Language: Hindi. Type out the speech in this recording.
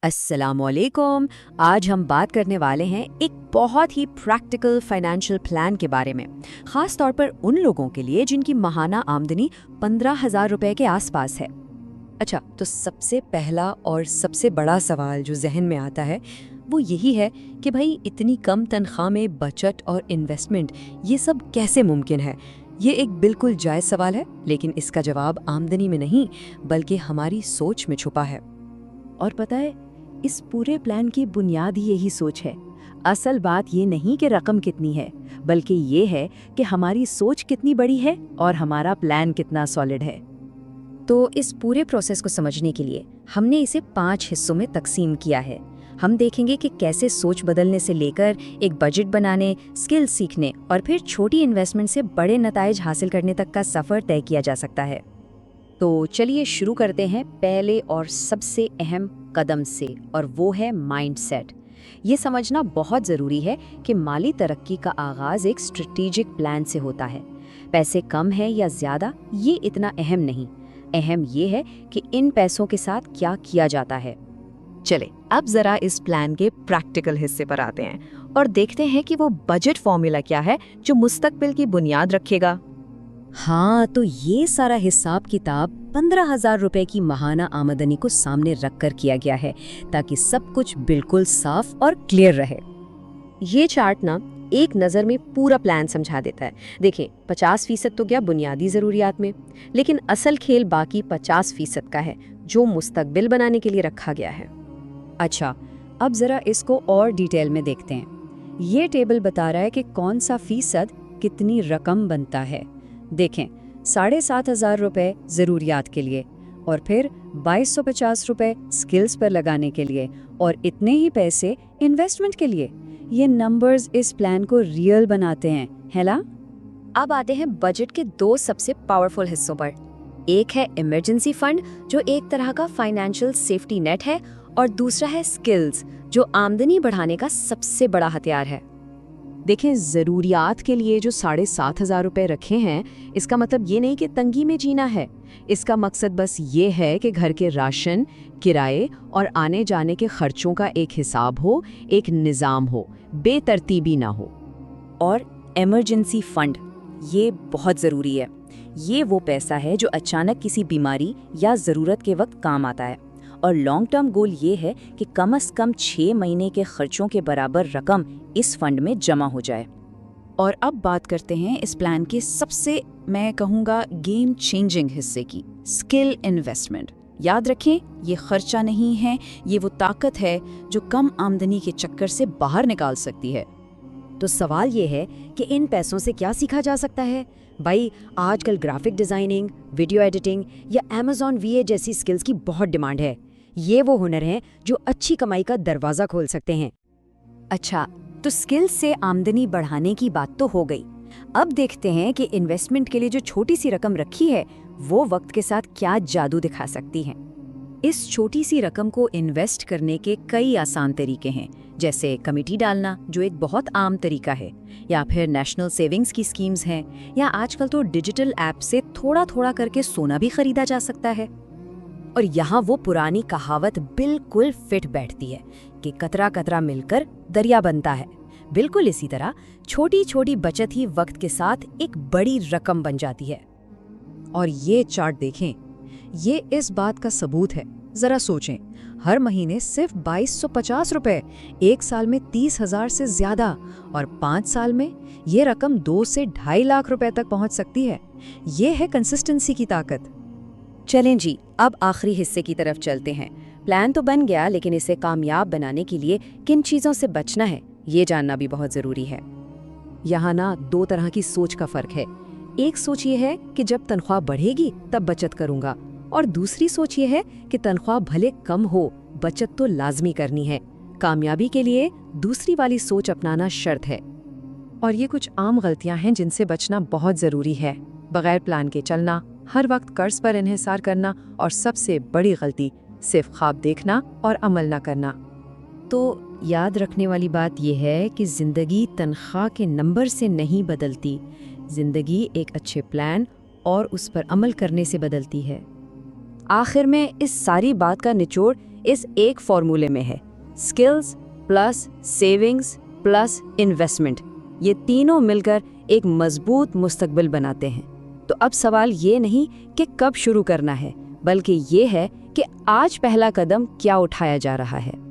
अस्सलामुअलैकुम। आज हम बात करने वाले हैं एक बहुत ही प्रैक्टिकल फाइनेंशियल प्लान के बारे में, खास तौर पर उन लोगों के लिए जिनकी माहाना आमदनी 15,000 रुपए के आसपास है। अच्छा, तो सबसे पहला और सबसे बड़ा सवाल जो जहन में आता है वो यही है कि भाई इतनी कम तनख्वाह में बचत और इन्वेस्टमेंट ये सब कैसे मुमकिन है। ये एक बिल्कुल जायज़ सवाल है, लेकिन इसका जवाब आमदनी में नहीं बल्कि हमारी सोच में छुपा है। और पता है, इस पूरे प्लान की बुनियाद ही यही सोच है। असल बात ये नहीं कि रकम कितनी है, बल्कि ये है कि हमारी सोच कितनी बड़ी है और हमारा प्लान कितना सॉलिड है। तो इस पूरे प्रोसेस को समझने के लिए हमने इसे 5 हिस्सों में तकसीम किया है। हम देखेंगे कि कैसे सोच बदलने से लेकर एक बजट बनाने, स्किल सीखने और फिर छोटी इन्वेस्टमेंट से बड़े नताइज हासिल करने तक का सफ़र तय किया जा सकता है। तो चलिए शुरू करते हैं पहले और सबसे अहम कदम से, और वो है माइंडसेट। ये समझना बहुत ज़रूरी है कि माली तरक्की का आगाज़ एक स्ट्रेटेजिक प्लान से होता है। पैसे कम है या ज़्यादा ये इतना अहम नहीं, अहम ये है कि इन पैसों के साथ क्या किया जाता है। चले अब ज़रा इस प्लान के प्रैक्टिकल हिस्से पर आते हैं और देखते हैं कि वो बजट फॉर्मूला क्या है जो मुस्तकबिल की बुनियाद रखेगा। हाँ, तो ये सारा हिसाब किताब 15,000 रुपए की माहाना आमदनी को सामने रखकर किया गया है, ताकि सब कुछ बिल्कुल साफ और क्लियर रहे। ये चार्ट ना एक नज़र में पूरा प्लान समझा देता है। देखिए, 50% तो गया बुनियादी ज़रूरियात में, लेकिन असल खेल बाकी 50% का है जो मुस्तकबिल बनाने के लिए रखा गया है। अच्छा, अब ज़रा इसको और डिटेल में देखते हैं। ये टेबल बता रहा है कि कौन सा फीसद कितनी रकम बनता है। देखें, 7,500 रुपये ज़रूरियात के लिए, और फिर 2,250 रुपये स्किल्स पर लगाने के लिए, और इतने ही पैसे इन्वेस्टमेंट के लिए। ये नंबर्स इस प्लान को रियल बनाते हैं, है ना? अब आते हैं बजट के दो सबसे पावरफुल हिस्सों पर। एक है इमरजेंसी फंड, जो एक तरह का फाइनेंशियल सेफ्टी नेट है, और दूसरा है स्किल्स, जो आमदनी बढ़ाने का सबसे बड़ा हथियार है। देखें, ज़रूरियात के लिए जो 7,500 रुपये रखे हैं, इसका मतलब ये नहीं कि तंगी में जीना है। इसका मकसद बस ये है कि घर के राशन, किराए और आने जाने के खर्चों का एक हिसाब हो, एक निज़ाम हो, बेतरतीबी ना हो। और इमरजेंसी फंड, ये बहुत ज़रूरी है। ये वो पैसा है जो अचानक किसी बीमारी या ज़रूरत के वक्त काम आता है। और लॉन्ग टर्म गोल ये है कि कम से कम 6 महीने के खर्चों के बराबर रकम इस फंड में जमा हो जाए। और अब बात करते हैं इस प्लान के सबसे, मैं कहूँगा, गेम चेंजिंग हिस्से की, स्किल इन्वेस्टमेंट। याद रखें, ये खर्चा नहीं है, ये वो ताकत है जो कम आमदनी के चक्कर से बाहर निकाल सकती है। तो सवाल ये है कि इन पैसों से क्या सीखा जा सकता है? भाई, आजकल ग्राफिक डिज़ाइनिंग, वीडियो एडिटिंग या Amazon VA जैसी स्किल्स की बहुत डिमांड है। ये वो हुनर हैं जो अच्छी कमाई का दरवाज़ा खोल सकते हैं। अच्छा, तो स्किल्स से आमदनी बढ़ाने की बात तो हो गई। अब देखते हैं कि इन्वेस्टमेंट के लिए जो छोटी सी रकम रखी है, वो वक्त के साथ क्या जादू दिखा सकती है। इस छोटी सी रकम को इन्वेस्ट करने के कई आसान तरीके हैं, जैसे कमिटी डालना, जो एक बहुत आम तरीका है, या फिर नेशनल सेविंग्स की स्कीम्स हैं, या आजकल तो डिजिटल ऐप से थोड़ा थोड़ा करके सोना भी खरीदा जा सकता है। और यहाँ वो पुरानी कहावत बिल्कुल फिट बैठती है कि कतरा कतरा मिलकर दरिया बनता है। बिल्कुल इसी तरह छोटी छोटी बचत ही वक्त के साथ एक बड़ी रकम बन जाती है। और ये चार्ट देखें, ये इस बात का सबूत है। जरा सोचें, हर महीने सिर्फ 2,250 रुपए, एक साल में 30,000 से ज्यादा, और 5 साल में ये रकम 2 से 2.5 लाख रुपए तक पहुंच सकती है। ये है कंसिस्टेंसी की ताकत। चलें जी, अब आखिरी हिस्से की तरफ चलते हैं। प्लान तो बन गया, लेकिन इसे कामयाब बनाने के लिए किन चीज़ों से बचना है, ये जानना भी बहुत ज़रूरी है। यहाँ ना 2 तरह की सोच का फ़र्क है। एक सोच ये है कि जब तनख्वाह बढ़ेगी तब बचत करूँगा, और दूसरी सोच ये है कि तनख्वाह भले कम हो, बचत तो लाजमी करनी है। कामयाबी के लिए दूसरी वाली सोच अपनाना शर्त है। और ये कुछ आम गलतियाँ हैं जिनसे बचना बहुत ज़रूरी है। बगैर प्लान के चलना, हर वक्त कर्ज पर इन्हिसार करना, और सबसे बड़ी गलती सिर्फ ख्वाब देखना और अमल न करना। तो याद रखने वाली बात यह है कि ज़िंदगी तनख्वाह के नंबर से नहीं बदलती। ज़िंदगी एक अच्छे प्लान और उस पर अमल करने से बदलती है। आखिर में इस सारी बात का निचोड़ इस एक फॉर्मूले में है। Skills plus savings plus investment, ये तीनों मिलकर एक मजबूत मुस्तकबिल बनाते हैं। तो अब सवाल ये नहीं कि कब शुरू करना है, बल्कि ये है कि आज पहला कदम क्या उठाया जा रहा है।